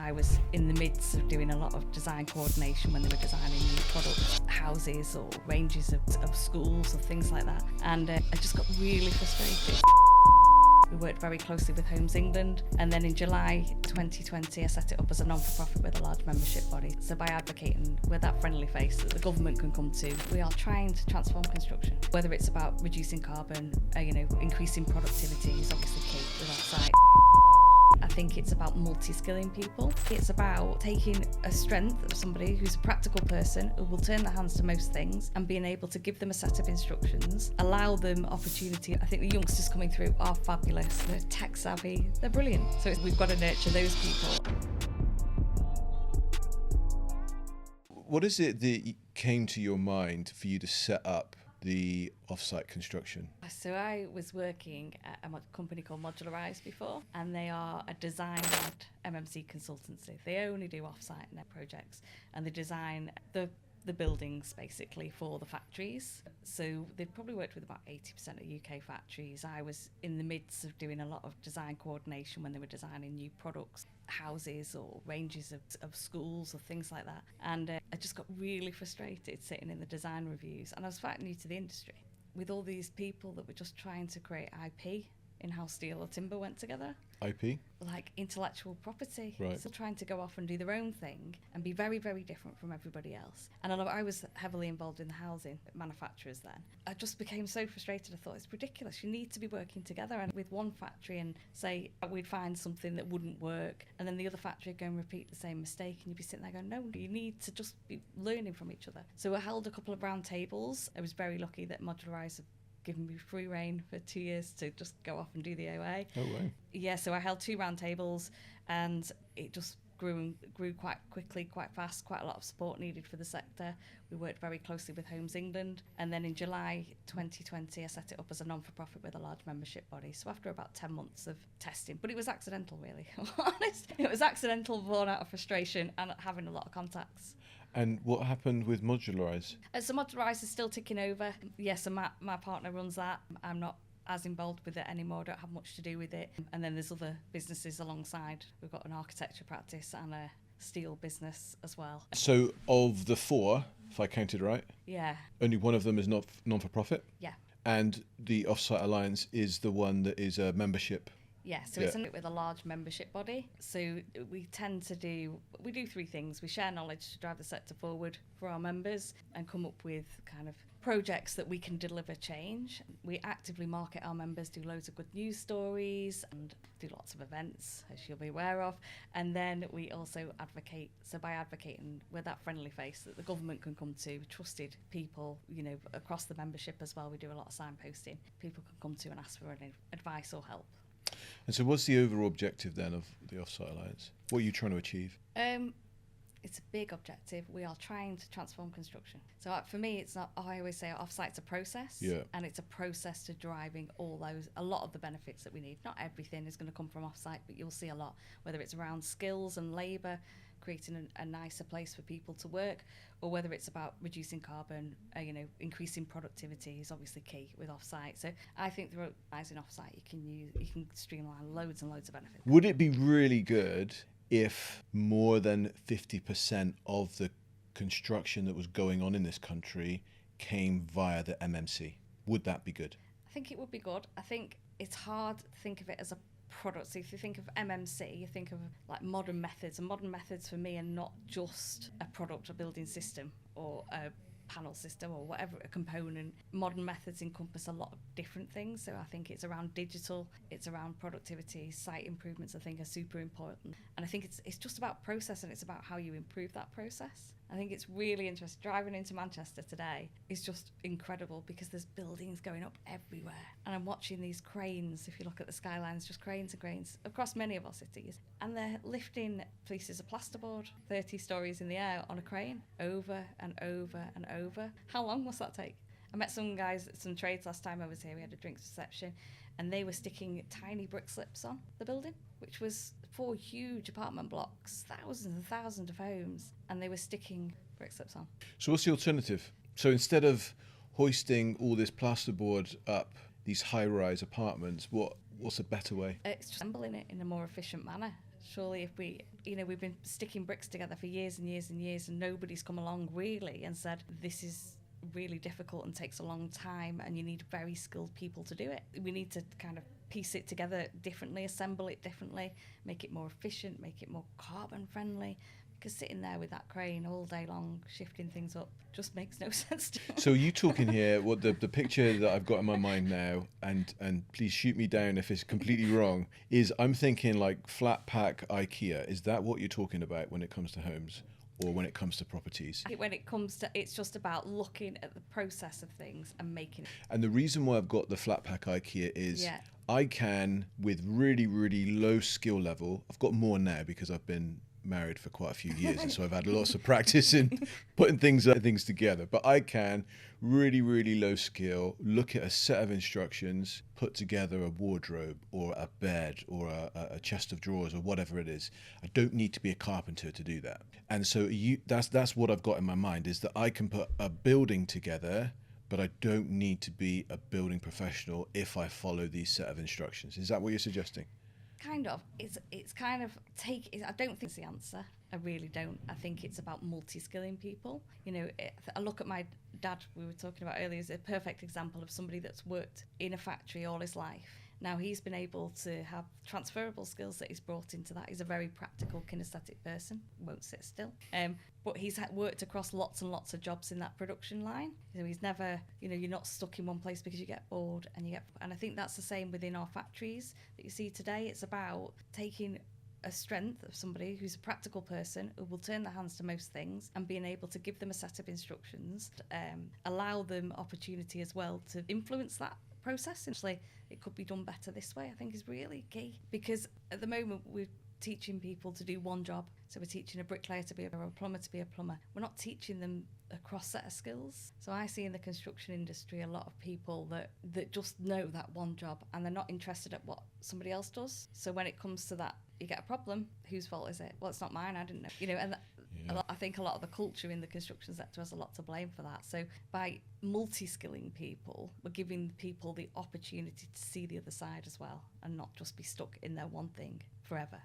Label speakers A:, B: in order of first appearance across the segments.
A: I was in the midst of doing a lot of design coordination when they were designing new products, houses or ranges of schools or things like that. And I just got really frustrated. We worked very closely with Homes England, and then in July 2020 I set it up as a non-for-profit with a large membership body. So by advocating with that friendly face that the government can come to, we are trying to transform construction. Whether it's about reducing carbon, increasing productivity is obviously key with our site. I think it's about multi-skilling people. It's about taking a strength of somebody who's a practical person who will turn their hands to most things and being able to give them a set of instructions, allow them opportunity. I think the youngsters coming through are fabulous. They're tech savvy, they're brilliant. So we've got to nurture those people.
B: What is it that came to your mind for you to set up the off-site construction?
A: So I was working at a company called Modularise before, and they are a design-led MMC consultancy. They only do off-site net projects, and they design the buildings basically for the factories. So they've probably worked with about 80% of UK factories. I was in the midst of doing a lot of design coordination when they were designing new products, houses or ranges of schools or things like that. And I just got really frustrated sitting in the design reviews, and I was quite new to the industry, with all these people that were just trying to create IP in how steel or timber went together.
B: IP?
A: Like intellectual property.
B: Right.
A: So trying to go off and do their own thing and be very, very different from everybody else. And I was heavily involved in the housing manufacturers then. I just became so frustrated. I thought, it's ridiculous. You need to be working together and with one factory, and say we'd find something that wouldn't work, and then the other factory would go and repeat the same mistake, and you'd be sitting there going, no, you need to just be learning from each other. So I held a couple of round tables. I was very lucky that Modularise given me free rein for 2 years to just go off and do the OA.
B: Oh, wow.
A: Yeah, so I held 2 round tables, and it just grew quite quickly, quite fast, quite a lot of support needed for the sector. We worked very closely with Homes England, and then in July 2020 I set it up as a non-for-profit with a large membership body. So after about 10 months of testing, but it was accidental really, I'm honest. It was accidental, born out of frustration and having a lot of contacts.
B: And what happened with Modularise?
A: So Modularise is still ticking over. Yes, and my partner runs that. I'm not as involved with it anymore, I don't have much to do with it. And then there's other businesses alongside. We've got an architecture practice and a steel business as well.
B: So of the 4, if I counted right,
A: Yeah.
B: only one of them is not non-for-profit?
A: Yeah.
B: And the Off-Site Alliance is the one that is a membership?
A: Yeah, so it's with a large membership body. So we do 3 things. We share knowledge to drive the sector forward for our members and come up with kind of projects that we can deliver change. We actively market our members, do loads of good news stories and do lots of events, as you'll be aware of. And then we also advocate. So by advocating with that friendly face that the government can come to, trusted people, across the membership as well. We do a lot of signposting. People can come to and ask for any advice or help.
B: And so what's the overall objective then of the Off-Site Alliance? What are you trying to achieve?
A: It's a big objective. We are trying to transform construction. So for me, it's not, I always say off-site's a process.
B: Yeah.
A: And it's a process to driving a lot of the benefits that we need. Not everything is going to come from off-site, but you'll see a lot, whether it's around skills and labour, creating a nicer place for people to work, or whether it's about reducing carbon, increasing productivity is obviously key with off-site. So I think through using off-site, you can streamline loads and loads of benefits.
B: Would it be really good if more than 50% of the construction that was going on in this country came via the MMC? Would that be good?
A: I think it would be good. I think it's hard to think of it as a product. So if you think of MMC, you think of like modern methods, and modern methods for me are not just a product, a building system or a panel system or whatever, a component. Modern methods encompass a lot of different things. So I think it's around digital, it's around productivity, site improvements I think are super important. And I think it's just about process, and it's about how you improve that process. I think it's really interesting. Driving into Manchester today is just incredible because there's buildings going up everywhere. And I'm watching these cranes, if you look at the skylines, just cranes and cranes across many of our cities. And they're lifting pieces of plasterboard 30 stories in the air on a crane over and over and over. How long must that take? I met some guys at some trades last time I was here. We had a drinks reception, and they were sticking tiny brick slips on the building, which was 4 huge apartment blocks, thousands and thousands of homes, and they were sticking brick slips on.
B: So what's the alternative? So instead of hoisting all this plasterboard up these high-rise apartments, what's a better way?
A: It's just assembling it in a more efficient manner. Surely if we've been sticking bricks together for years and years and years, and nobody's come along really and said, this is really difficult and takes a long time and you need very skilled people to do it. We need to kind of piece it together differently, assemble it differently, make it more efficient, make it more carbon friendly. Because sitting there with that crane all day long, shifting things up, just makes no sense to me.
B: So you talking here, what the picture that I've got in my mind now, and please shoot me down if it's completely wrong, is I'm thinking like flat pack IKEA. Is that what you're talking about when it comes to homes? Or when it comes to properties?
A: When it comes to, it's just about looking at the process of things and making it.
B: And the reason why I've got the flat pack IKEA is
A: Yeah.
B: I can, with really, really low skill level, I've got more now because I've been married for quite a few years, and so I've had lots of practice in putting things together. But I can, really, really low skill, look at a set of instructions, put together a wardrobe or a bed or a chest of drawers or whatever it is. I don't need to be a carpenter to do that. And so that's what I've got in my mind, is that I can put a building together, but I don't need to be a building professional if I follow these set of instructions. Is that what you're suggesting?
A: Kind of. It's kind of I don't think it's the answer. I really don't. I think it's about multi-skilling people. I look at my dad, we were talking about earlier, is a perfect example of somebody that's worked in a factory all his life. Now he's been able to have transferable skills that he's brought into that. He's a very practical, kinesthetic person, won't sit still. But he's worked across lots and lots of jobs in that production line. He's never, you're not stuck in one place because you get bored and I think that's the same within our factories that you see today. It's about taking a strength of somebody who's a practical person who will turn their hands to most things and being able to give them a set of instructions, allow them opportunity as well to influence that process. Actually, it could be done better this way, I think, is really key, because at the moment we're teaching people to do one job. So we're teaching a bricklayer to be a plumber to be a plumber. We're not teaching them a cross set of skills. So I see in the construction industry a lot of people that just know that one job and they're not interested at what somebody else does. So when it comes to that, you get a problem. Whose fault is it? Well, it's not mine, I didn't know. And I think a lot of the culture in the construction sector has a lot to blame for that. So by multi-skilling people, we're giving people the opportunity to see the other side as well and not just be stuck in their one thing forever.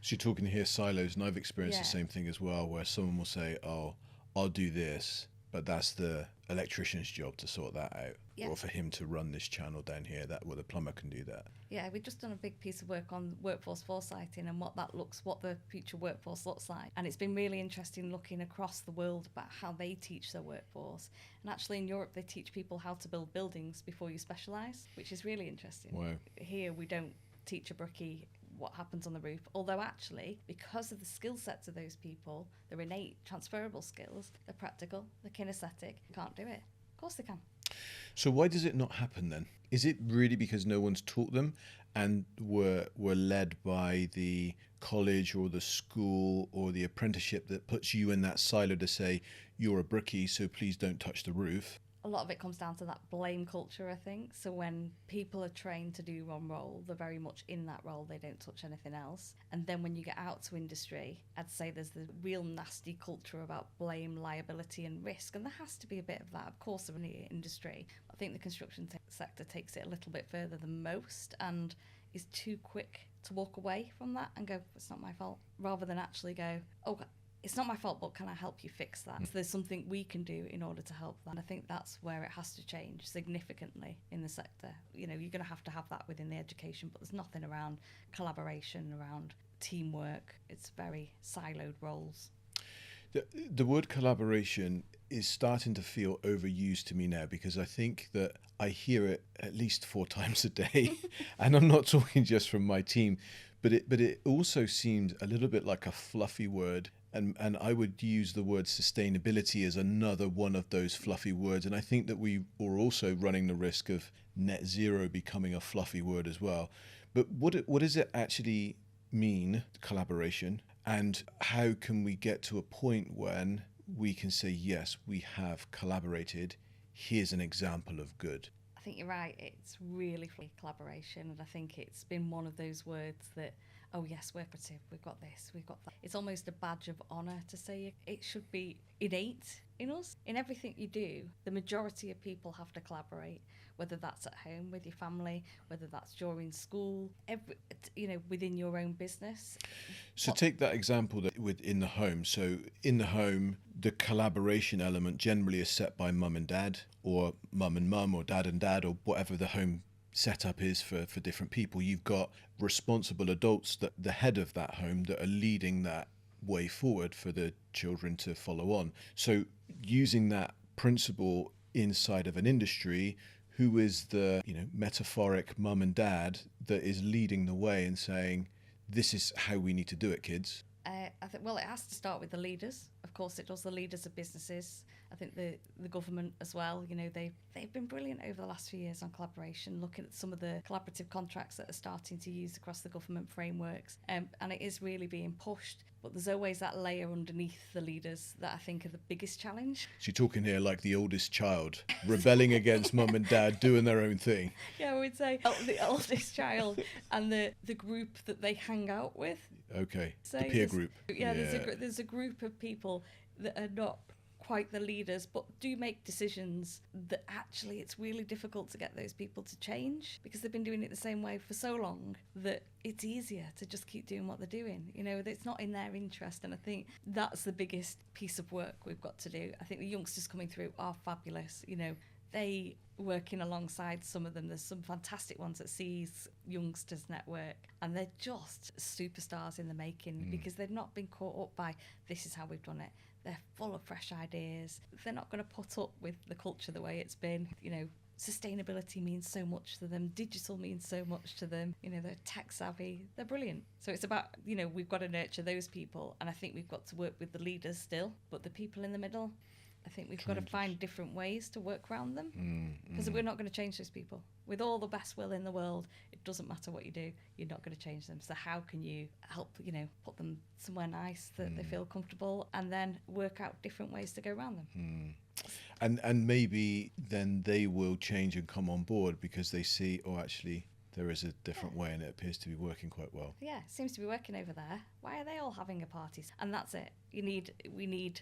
B: So you're talking here silos, and I've experienced the same thing as well, where someone will say, oh, I'll do this, but that's the electrician's job to sort that out. Yeah. Or for him to run this channel down here, the plumber can do that.
A: Yeah, we've just done a big piece of work on workforce foresighting and what the future workforce looks like. And it's been really interesting looking across the world about how they teach their workforce. And actually in Europe, they teach people how to build buildings before you specialise, which is really interesting.
B: Wow.
A: Here, we don't teach a brickie what happens on the roof, although actually, because of the skill sets of those people, their innate transferable skills, they're practical, they're kinesthetic, can't do it. Of course they can.
B: So why does it not happen then? Is it really because no one's taught them and were led by the college or the school or the apprenticeship that puts you in that silo to say, you're a brickie, so please don't touch the roof?
A: A lot of it comes down to that blame culture, I think. So when people are trained to do one role, they're very much in that role. They don't touch anything else. And then when you get out to industry, I'd say there's the real nasty culture about blame, liability and risk. And there has to be a bit of that, of course, in the industry. I think the construction sector takes it a little bit further than most and is too quick to walk away from that and go, it's not my fault, rather than actually go, oh, it's not my fault, but can I help you fix that? So there's something we can do in order to help that. And I think that's where it has to change significantly in the sector. You're going to have that within the education, but there's nothing around collaboration, around teamwork. It's very siloed roles.
B: The word collaboration is starting to feel overused to me now, because I think that I hear it at least 4 times a day. And I'm not talking just from my team, but it also seemed a little bit like a fluffy word. And I would use the word sustainability as another one of those fluffy words. And I think that we are also running the risk of net zero becoming a fluffy word as well. But what does it actually mean, collaboration? And how can we get to a point when we can say, yes, we have collaborated. Here's an example of good.
A: I think you're right. It's really collaboration. And I think it's been one of those words that, oh yes, we're cooperative, we've got this, we've got that. It's almost a badge of honour to say it should be innate in us. In everything you do, the majority of people have to collaborate. whether that's at home with your family, whether that's during school, within your own business.
B: So take that example that within the home. So in the home, the collaboration element generally is set by mum and dad, or mum and mum, or dad and dad, or whatever the home setup is for different people. You've got responsible adults, that the head of that home, that are leading that way forward for the children to follow on. So using that principle inside of an industry, who is the metaphoric mum and dad that is leading the way and saying, this is how we need to do it, kids?
A: I think, well, it has to start with the leaders. Of course, it does. The leaders of businesses. I think the government as well. They've been brilliant over the last few years on collaboration. Looking at some of the collaborative contracts that are starting to use across the government frameworks, and it is really being pushed. But there's always that layer underneath the leaders that I think are the biggest challenge.
B: So you're talking here like the oldest child rebelling against mum and dad doing their own thing.
A: Yeah, I would say the oldest child and the group that they hang out with.
B: Okay,
A: So
B: the peer group.
A: Yeah, there's a group of people that are not quite the leaders, but do make decisions that actually it's really difficult to get those people to change, because they've been doing it the same way for so long that it's easier to just keep doing what they're doing. It's not in their interest, and I think that's the biggest piece of work we've got to do. I think the youngsters coming through are fabulous. They working alongside some of them. There's some fantastic ones at CE's Youngsters Network, and they're just superstars in the making because they've not been caught up by this is how we've done it. They're full of fresh ideas. They're not going to put up with the culture the way it's been. Sustainability means so much to them. Digital means so much to them. They're tech savvy. They're brilliant. So it's about, we've got to nurture those people. And I think we've got to work with the leaders still, but the people in the middle, I think we've got to find different ways to work around them, because we're not going to change those people. With all the best will in the world, it doesn't matter what you do, you're not going to change them. So how can you help, put them somewhere nice that they feel comfortable, and then work out different ways to go around them?
B: And maybe then they will change and come on board because they see, actually, there is a different way and it appears to be working quite well.
A: Yeah, it seems to be working over there. Why are they all having a party? And that's it. We need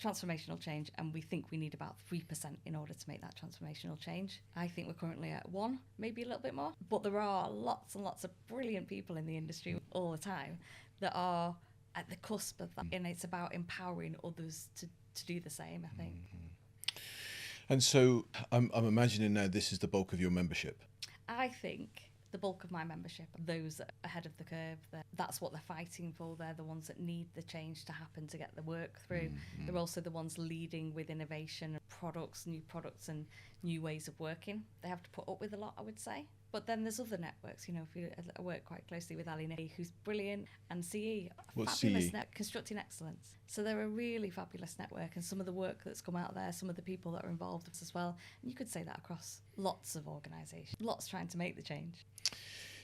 A: transformational change, and we think we need about 3% in order to make that transformational change. I think we're currently at 1%, maybe a little bit more. But there are lots and lots of brilliant people in the industry all the time that are at the cusp of that. And it's about empowering others to do the same, I think.
B: And so I'm imagining now this is the bulk of your membership.
A: I think the bulk of my membership are those that are ahead of the curve. That's what they're fighting for. They're the ones that need the change to happen to get the work through. They're also the ones leading with innovation, new products and new ways of working. They have to put up with a lot, I would say. But then there's other networks. I work quite closely with Ali Ney, who's brilliant, and CE,
B: What's
A: fabulous
B: CE?
A: Constructing Excellence. So they're a really fabulous network, and some of the work that's come out there, some of the people that are involved as well. And you could say that across lots of organisations, lots trying to make the change.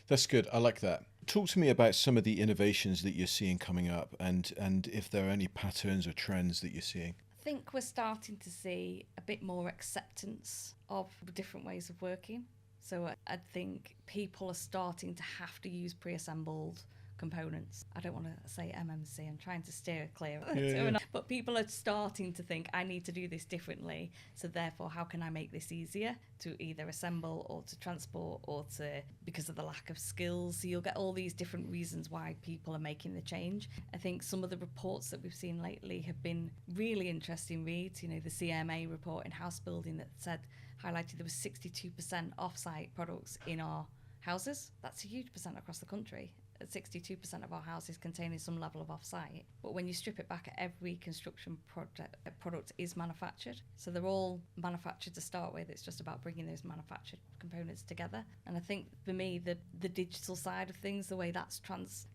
B: That's good. I like that. Talk to me about some of the innovations that you're seeing coming up, and if there are any patterns or trends that you're seeing.
A: I think we're starting to see a bit more acceptance of different ways of working. So I think people are starting to have to use pre-assembled components. I don't want to say MMC, I'm trying to steer clear of it. But people are starting to think, I need to do this differently, so therefore how can I make this easier to either assemble or to transport or to, because of the lack of skills. So you'll get all these different reasons why people are making the change. I think some of the reports that we've seen lately have been really interesting reads. The CMA report in house building that highlighted there was 62% off-site products in our houses. That's a huge percent across the country. 62% of our houses containing some level of off-site. But when you strip it back, every construction product is manufactured. So they're all manufactured to start with. It's just about bringing those manufactured components together. And I think for me, the digital side of things, the way that's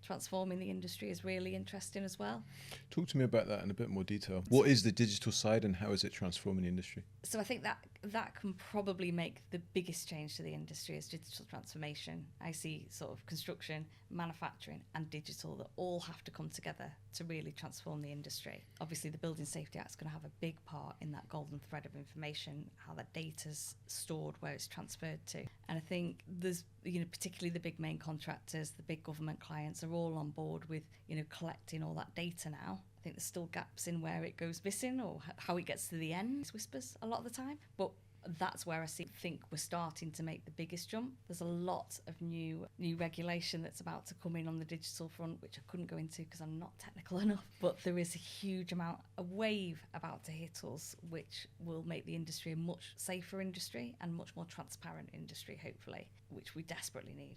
A: transforming the industry is really interesting as well.
B: Talk to me about that in a bit more detail. What is the digital side and how is it transforming the industry?
A: So I think that can probably make the biggest change to the industry is digital transformation. I see sort of construction, manufacturing and digital that all have to come together to really transform the industry. Obviously the Building Safety Act is going to have a big part in that golden thread of information, how that data's stored, where it's transferred to. And I think there's, particularly the big main contractors, the big government clients are all on board with, collecting all that data now. I think there's still gaps in where it goes missing or how it gets to the end. It's whispers a lot of the time. But that's where I think we're starting to make the biggest jump. There's a lot of new regulation that's about to come in on the digital front, which I couldn't go into because I'm not technical enough, but there is a huge amount, a wave about to hit us, which will make the industry a much safer industry and much more transparent industry, hopefully, which we desperately need.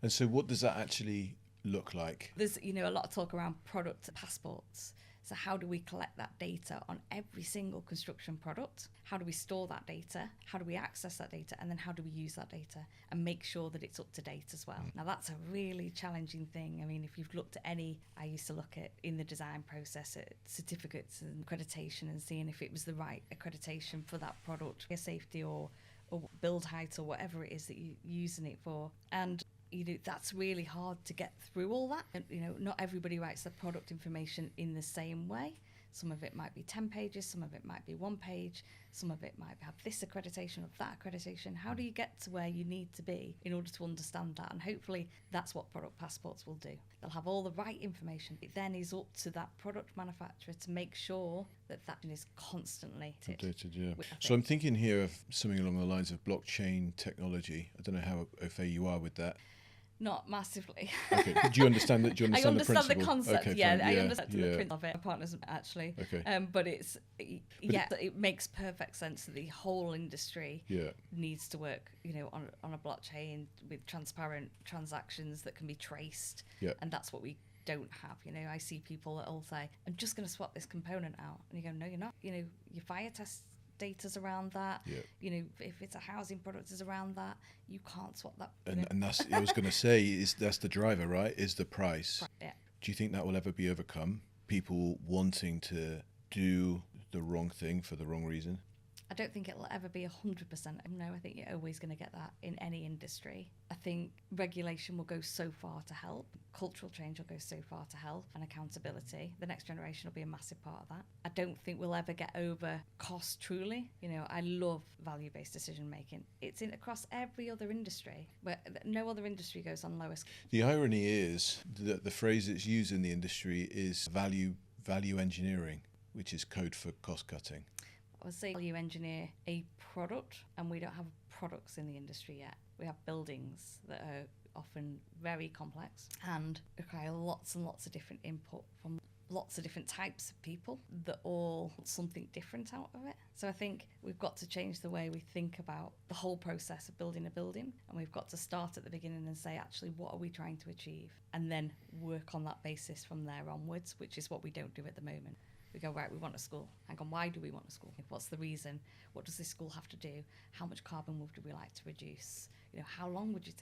B: And so what does that actually look like?
A: There's, a lot of talk around product passports. So how do we collect that data on every single construction product? How do we store that data? How do we access that data? And then how do we use that data and make sure that it's up to date as well? Now, that's a really challenging thing. I mean, if you've looked at I used to look at in the design process at certificates and accreditation and seeing if it was the right accreditation for that product, safety or build height or whatever it is that you're using it for. And that's really hard to get through all that. And, not everybody writes the product information in the same way. Some of it might be 10 pages, some of it might be 1 page, some of it might have this accreditation or that accreditation. How do you get to where you need to be in order to understand that? And hopefully that's what product passports will do. They'll have all the right information. It then is up to that product manufacturer to make sure that is constantly
B: updated. Yeah. So I'm thinking here of something along the lines of blockchain technology. I don't know how au fait you are with that.
A: Not massively.
B: Okay. Do you understand that? Do you understand
A: I understand
B: the
A: the concept.
B: Okay,
A: yeah,
B: fine.
A: I understand the principle of it. My partner's actually.
B: Okay.
A: But it makes perfect sense that the whole industry needs to work, on a blockchain with transparent transactions that can be traced.
B: Yeah. And
A: that's what we don't have. I see people that'll say, "I'm just going to swap this component out," and you go, "No, you're not." Your fire test data's around that.
B: Yeah.
A: If it's a housing product is around that, you can't swap that.
B: And that's I was going to say that's the driver, right? Is the price.
A: Yeah.
B: Do you think that will ever be overcome? People wanting to do the wrong thing for the wrong reason?
A: I don't think it'll ever be 100%. No, I think you're always going to get that in any industry. I think regulation will go so far to help. Cultural change will go so far to help, and accountability. The next generation will be a massive part of that. I don't think we'll ever get over cost truly. I love value-based decision making. It's across every other industry, where no other industry goes on lowest.
B: The irony is that the phrase that's used in the industry is value engineering, which is code for cost cutting.
A: I would say value engineer a product, and we don't have products in the industry yet. We have buildings that are often very complex and require lots and lots of different input from lots of different types of people that all want something different out of it. So I think we've got to change the way we think about the whole process of building a building, and we've got to start at the beginning and say, actually, what are we trying to achieve? And then work on that basis from there onwards, which is what we don't do at the moment. We go, right, we want a school. Hang on, why do we want a school? What's the reason? What does this school have to do? How much carbon would we like to reduce? How long would you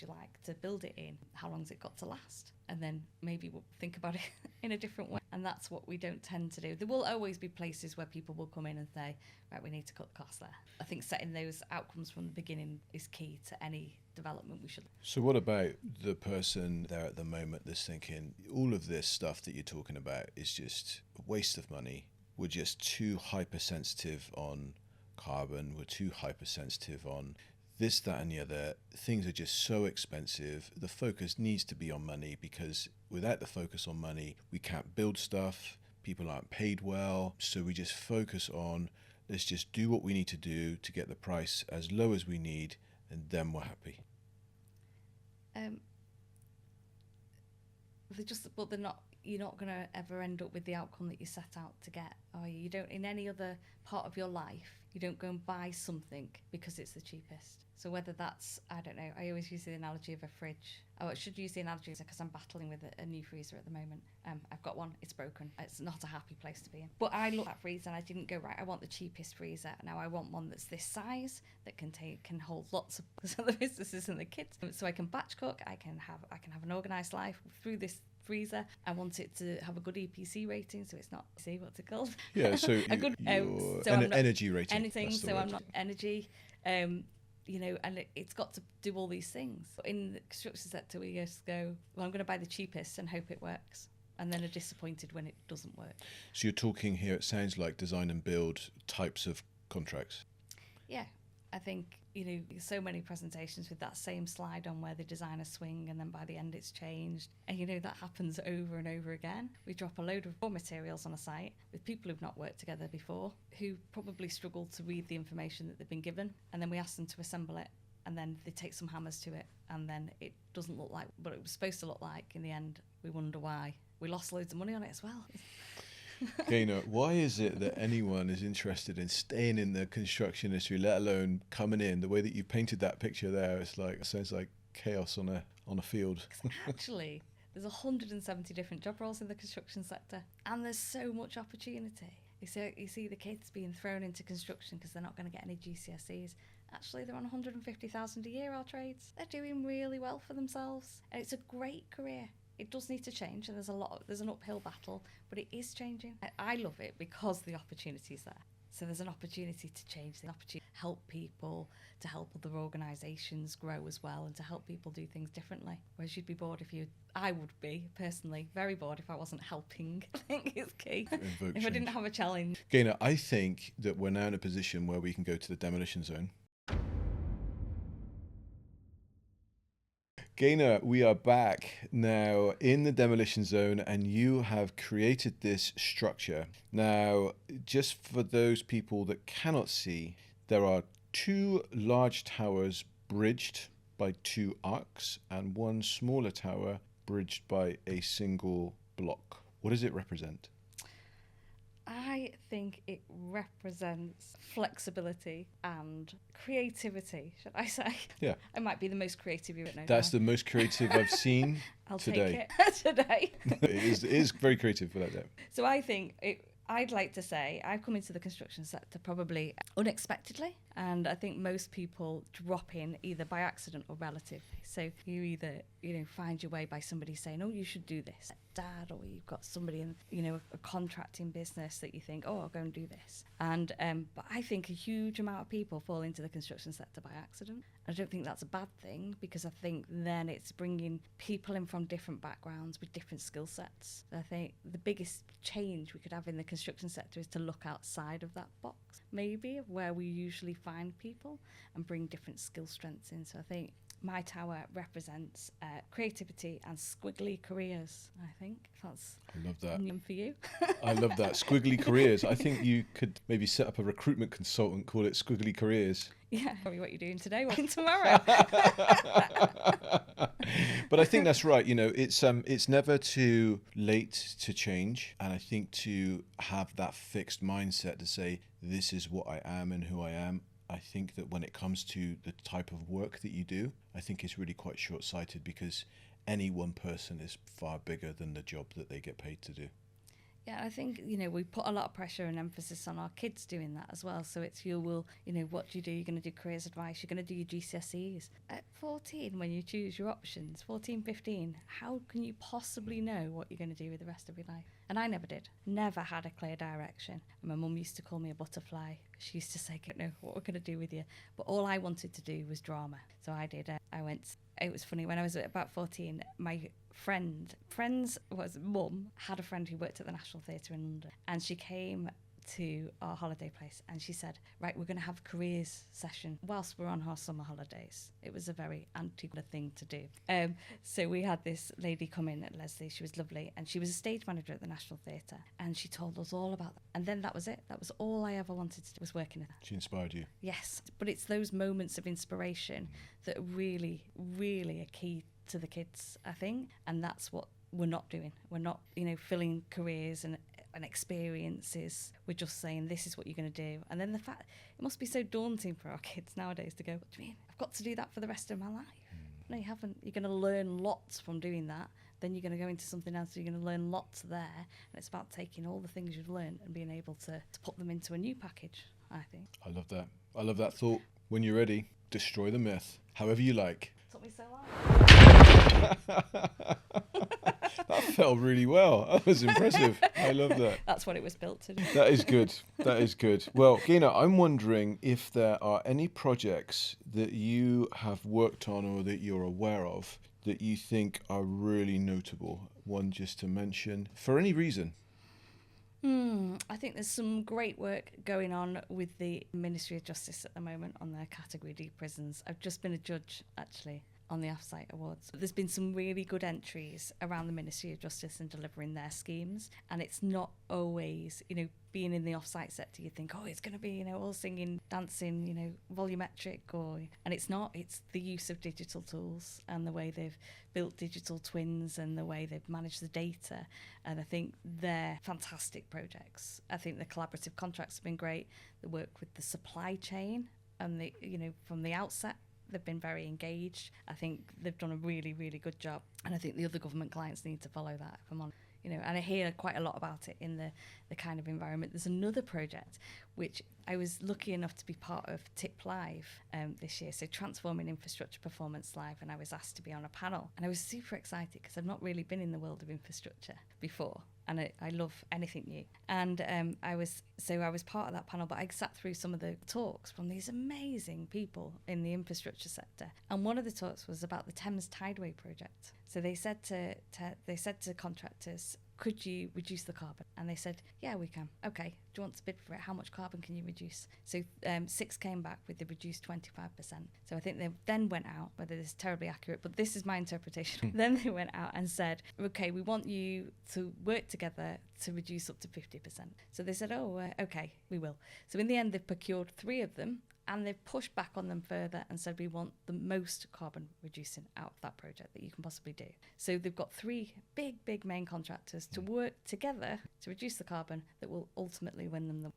A: like to build it in? How long's it got to last? And then maybe we'll think about it in a different way. And that's what we don't tend to do. There will always be places where people will come in and say, right, we need to cut the cost there. I think setting those outcomes from the beginning is key to any development we should.
B: So what about the person there at the moment that's thinking, all of this stuff that you're talking about is just a waste of money. We're just too hypersensitive on carbon. We're too hypersensitive on this, that, and the other. Things are just so expensive. The focus needs to be on money, because without the focus on money, we can't build stuff. People aren't paid well. So we just focus on, let's just do what we need to do to get the price as low as we need, and then we're happy.
A: They're not. You're not going to ever end up with the outcome that you set out to get, are you? You don't, in any other part of your life, you don't go and buy something because it's the cheapest. So whether that's, I don't know, I always use the analogy of a fridge. Oh, I should use the analogy because I'm battling with a new freezer at the moment. I've got one, it's broken. It's not a happy place to be in. But I looked at that freezer and I didn't go, right, I want the cheapest freezer. Now I want one that's this size, that can hold lots of the businesses and the kids. So I can batch cook, I can have an organised life through this freezer. I want it to have a good EPC rating, so it's not, see what's it called?
B: Yeah, so
A: a good
B: energy rating.
A: Anything, so I'm not energy. And it's got to do all these things. In the construction sector, we just go, well, I'm going to buy the cheapest and hope it works, and then are disappointed when it doesn't work.
B: So you're talking here, it sounds like design and build types of contracts.
A: Yeah, I think so many presentations with that same slide on where they design a swing and then by the end it's changed. And that happens over and over again. We drop a load of raw materials on a site with people who've not worked together before, who probably struggle to read the information that they've been given, and then we ask them to assemble it, and then they take some hammers to it, and then it doesn't look like what it was supposed to look like. In the end, we wonder why. We lost loads of money on it as well.
B: Gaynor, why is it that anyone is interested in staying in the construction industry, let alone coming in? The way that you painted that picture there, it sounds like chaos on a field.
A: Actually, there's 170 different job roles in the construction sector, and there's so much opportunity. You see the kids being thrown into construction because they're not going to get any GCSEs. Actually, they're on 150,000 a year, our trades. They're doing really well for themselves, and it's a great career. It does need to change, and there's an uphill battle, but it is changing. I love it because the opportunity is there. So there's an opportunity to change, the opportunity to help people, to help other organisations grow as well, and to help people do things differently. Whereas you'd be bored I would be, personally, very bored if I wasn't helping. I think it's key. If I didn't have a challenge.
B: Gaynor, I think that we're now in a position where we can go to the demolition zone. Gaynor, we are back now in the demolition zone, and you have created this structure. Now, just for those people that cannot see, there are 2 large towers bridged by 2 arcs and 1 smaller tower bridged by a single block. What does it represent?
A: I think it represents flexibility and creativity, should I say?
B: Yeah.
A: I might be the most creative you've ever known.
B: That's the most creative I've seen
A: I'll
B: today.
A: take it today.
B: It is very creative for that.
A: So I think I'd like to say I've come into the construction sector probably unexpectedly, and I think most people drop in either by accident or relative. So you either find your way by somebody saying, oh, you should do this, dad, or you've got somebody in a contracting business that you think, oh, I'll go and do this. And but I think a huge amount of people fall into the construction sector by accident. I don't think that's a bad thing, because I think then it's bringing people in from different backgrounds with different skill sets. I think the biggest change we could have in the construction sector is to look outside of that box, maybe, of where we usually find people, and bring different skill strengths in. So I think my tower represents creativity and squiggly careers. I think that's
B: I love that.
A: new for you.
B: I love that. Squiggly careers. I think you could maybe set up a recruitment consultant, call it Squiggly Careers.
A: Yeah, probably what you're doing today, working tomorrow.
B: But I think that's right. It's never too late to change, and I think to have that fixed mindset to say, this is what I am and who I am. I think that when it comes to the type of work that you do, I think it's really quite short-sighted, because any one person is far bigger than the job that they get paid to do.
A: Yeah, I think, we put a lot of pressure and emphasis on our kids doing that as well. So it's what do you do? You're going to do careers advice. You're going to do your GCSEs. At 14, when you choose your options, 14, 15, how can you possibly know what you're going to do with the rest of your life? And I never did. Never had a clear direction. And my mum used to call me a butterfly. She used to say, I don't know what we're going to do with you. But all I wanted to do was drama. So I did. It was funny, when I was about 14, my friend's mum had a friend who worked at the National Theatre in London, and she came to our holiday place and she said, right, we're going to have a careers session whilst we're on our summer holidays. It was a very anti thing to do. So we had this lady come in, Leslie. She was lovely, and she was a stage manager at the National Theatre, and she told us all about that. And then that was it. That was all I ever wanted to do, was working at that.
B: She inspired you?
A: Yes, but it's those moments of inspiration that really, really are key to the kids, I think, and that's what we're not doing. We're not, filling careers and experiences. We're just saying, this is what you're going to do. And then the fact, it must be so daunting for our kids nowadays to go, what do you mean? I've got to do that for the rest of my life. No, you haven't. You're going to learn lots from doing that. Then you're going to go into something else. You're going to learn lots there. And it's about taking all the things you've learned and being able to put them into a new package, I think.
B: I love that. I love that thought. When you're ready, destroy the myth, however you like.
A: Took me so long.
B: That felt really well. That was impressive. I love that.
A: That's what it was built to do.
B: That is good. That is good. Well, Gaynor, I'm wondering if there are any projects that you have worked on or that you're aware of that you think are really notable. One just to mention, for any reason.
A: I think there's some great work going on with the Ministry of Justice at the moment on their Category D prisons. I've just been a judge, actually, on the Offsite Awards. There's been some really good entries around the Ministry of Justice and delivering their schemes, and it's not always, being in the offsite sector, you think, oh, it's going to be, all singing, dancing, volumetric, and it's not. It's the use of digital tools and the way they've built digital twins and the way they've managed the data, and I think they're fantastic projects. I think the collaborative contracts have been great. The work with the supply chain and from the outset, they've been very engaged. I think they've done a really, really good job. And I think the other government clients need to follow that, if I'm honest. And I hear quite a lot about it in the kind of environment. There's another project which I was lucky enough to be part of TIP Live this year, so Transforming Infrastructure Performance Live, and I was asked to be on a panel. And I was super excited because I've not really been in the world of infrastructure before, and I love anything new. And I was part of that panel, but I sat through some of the talks from these amazing people in the infrastructure sector. And one of the talks was about the Thames Tideway project. So they said to contractors, could you reduce the carbon? And they said, yeah, we can. Okay, do you want to bid for it? How much carbon can you reduce? So 6 came back with the reduced 25%. So I think they then went out, whether this is terribly accurate, but this is my interpretation. Then they went out and said, okay, we want you to work together to reduce up to 50%. So they said, okay, we will. So in the end, they've procured 3 of them, and they've pushed back on them further and said, we want the most carbon reducing out of that project that you can possibly do. So they've got 3 big main contractors to work together to reduce the carbon that will ultimately win them the.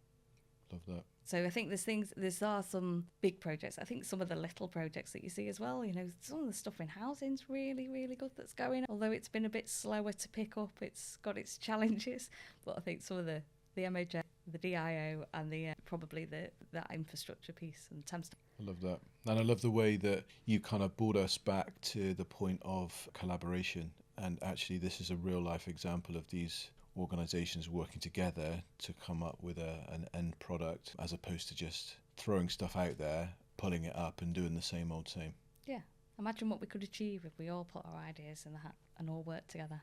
B: Love that.
A: So I think there are some big projects. I think some of the little projects that you see as well, some of the stuff in housing's really, really good that's going. Although it's been a bit slower to pick up, it's got its challenges. But I think some of the MOJ, the DIO, and probably that infrastructure piece and Thames.
B: I love that. And I love the way that you kind of brought us back to the point of collaboration. And actually, this is a real life example of these organizations working together to come up with an end product, as opposed to just throwing stuff out there, pulling it up and doing the same old same.
A: Yeah. Imagine what we could achieve if we all put our ideas in the hat and all work together.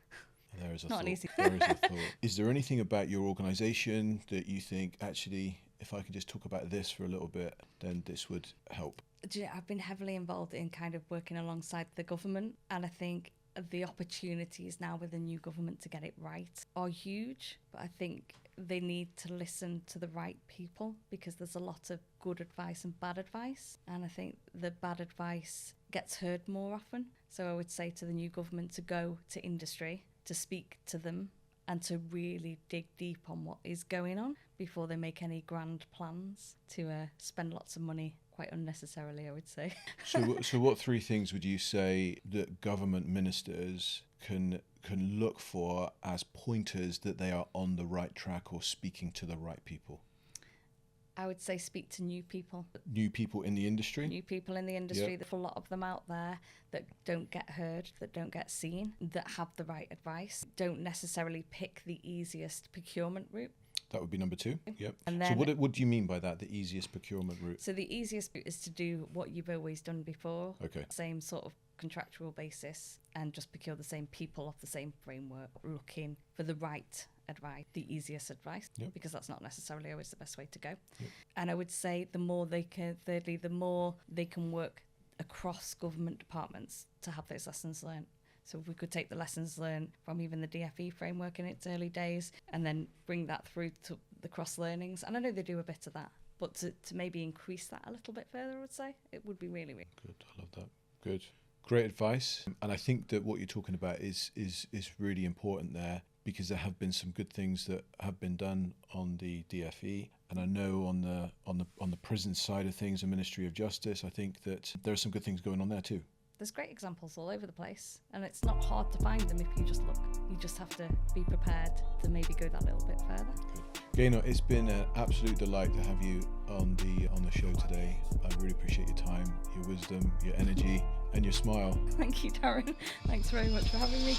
B: There is a
A: Not
B: thought.
A: an easy.
B: There is a thought. Is there anything about your organisation that you think, actually, if I could just talk about this for a little bit, then this would help?
A: I've been heavily involved in kind of working alongside the government, and I think the opportunities now with the new government to get it right are huge, but I think they need to listen to the right people, because there's a lot of good advice and bad advice, and I think the bad advice gets heard more often. So I would say to the new government to go to industry, to speak to them, and to really dig deep on what is going on before they make any grand plans to spend lots of money quite unnecessarily, I would say.
B: So what 3 things would you say that government ministers can look for as pointers that they are on the right track or speaking to the right people?
A: I would say speak to new people.
B: New people in the industry?
A: New people in the industry.
B: Yep.
A: There's a lot of them out there that don't get heard, that don't get seen, that have the right advice, don't necessarily pick the easiest procurement route.
B: That would be number 2. Yep.
A: And
B: So
A: then,
B: what do you mean by that, the easiest procurement route?
A: so the easiest route is to do what you've always done before,
B: Okay.
A: same sort of contractual basis, and just procure the same people off the same framework, looking for the right advice, the easiest advice,
B: Yep.
A: because that's not necessarily always the best way to go.
B: Yep.
A: And I would say the more they can work across government departments to have those lessons learned. So if we could take the lessons learned from even the DFE framework in its early days and then bring that through to the cross learnings, and I know they do a bit of that, but to maybe increase that a little bit further, I would say, it would be really, really
B: Good. I love that. Good. Great advice. And I think that what you're talking about is really important there, because there have been some good things that have been done on the DFE, and I know on the prison side of things, the Ministry of Justice, I think that there are some good things going on there too.
A: There's great examples all over the place, and it's not hard to find them if you just look. You just have to be prepared to maybe go that little bit further.
B: Gaynor, it's been an absolute delight to have you on the show today. I really appreciate your time, your wisdom, your energy, and your smile.
A: Thank you, Darren. Thanks very much for having me.